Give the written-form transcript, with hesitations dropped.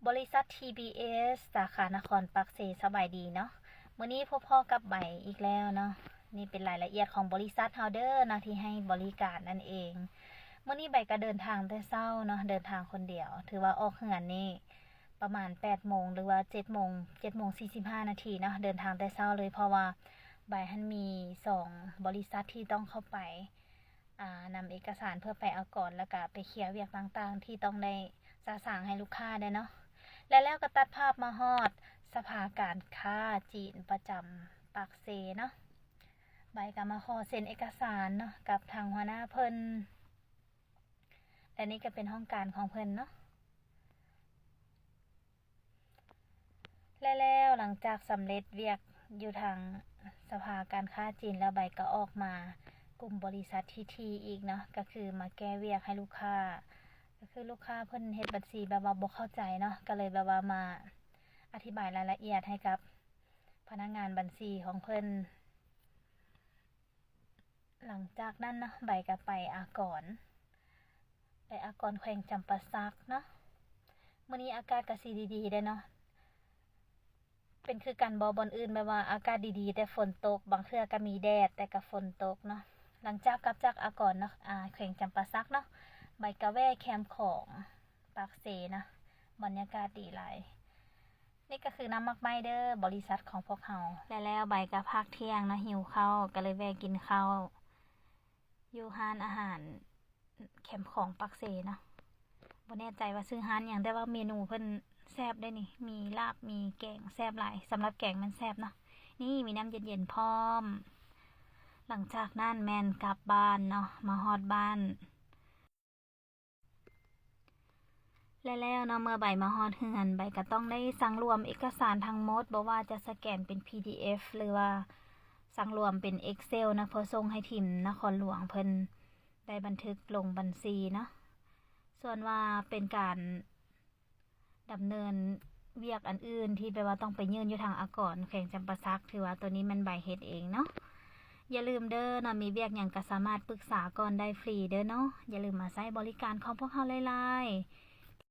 บริษัท TBS สาขานครปักเสสบายดีเนาะมื้อนี้พบพ่อกับใบอีกแล้วเนาะนี่เป็นรายละเอียดของบริษัทเฮาเด้อนะที่ให้บริการนั่นเองมื้อนี้ใบก็เดินทางแต่เช้าเนาะเดินทางคนเดียวถือว่าออกเฮือนนี่ประมาณ 8 โมงหรือว่า7 โมง7โมง45นาทีเนาะเดินทางแต่เช้าเลยเพราะว่าใบหันมี2บริษัทที่ต้องเข้าไปนำเอกสารเพื่อไปเอาก่อนแล้วก็ไปเคลียร์เวียกต่างๆที่ต้องได้สะสางให้ลูกค้าได้เนาะแล้วก็ตัดภาพมาฮอดสภาการค้าจีนประจำปากเซเนาะใบก็มาขอเซ็นเอกสารเนาะกับทางหัวหน้าเพิ่นและนี่ก็เป็นห้องการของเพิ่นเนาะแล้วหลังจากสำเร็จเวียกอยู่ทางสภาการค้าจีนแล้วใบก็ออกมากลุ่มบริษัททีอีกเนาะก็คือมาแก้เวียกให้ลูกค้าก็คือลูกค้าเพิ่นเฮ็ดบัญชีแบบว่าบ่เข้าใจเนาะก็เลยแบบว่ามาอธิบายรายละเอียดให้กับพนักงานบัญชีของเพิ่นหลังจากนั้นเนาะใบก็ไปอากรแขวงจำปาสักเนาะมื้อนี้อากาศก็สิดีๆได้เนาะเป็นคือกันบ่บอนอื่นแบบว่าอากาศดีๆแต่ฝนตกบางเทื่อก็มีแดดแต่ก็ฝนตกเนาะหลังจากกลับจากอากรเนาะแขวงจำปาสักเนาะใบก็แวะแคมป์ของปากเซนะบรรยากาศดีหลายนี่ก็คือน้ำมักไม้เด้อบริษัทของพวกเฮาแล้วใบก็พักเที่ยงนะหิวข้าวก็เลยแวะกินข้าวอยู่ร้านอาหารแคมป์ของปักเซเนาะบ่แน่ใจว่าซื้อร้านหยังแต่ว่าเมนูเพิ่นแซ่บได้นี่มีลาบมีแกงแซ่บหลายสำหรับแกงมันแซ่บเนาะนี่มีน้ำเย็นๆพร้อมหลังจากนั้นแม่นกลับบ้านเนาะมาฮอดบ้านแล้วเนาะเมื่อใบมาฮอดเฮือนใบก็ต้องได้สั่งรวมเอกสารทั้งหมดบ่ว่าจะสแกนเป็น PDF หรือว่าสั่งรวมเป็น Excel นะเพื่อส่งให้ทีมนครหลวงเพิ่นได้บันทึกลงบัญชีเนาะส่วนว่าเป็นการดำเนินเวียกอันอื่นที่แปลว่าต้องไปยื่นอยู่ทางอากรแขวงจำปาสักถือว่าตัวนี้มันใบเฮ็ดเองเนาะอย่าลืมเด้อนะมีเวียกหยังก็สามารถปรึกษาก่อนได้ฟรีเด้อเนาะอย่าลืมมาใช้บริการของพวกเฮาหลายๆ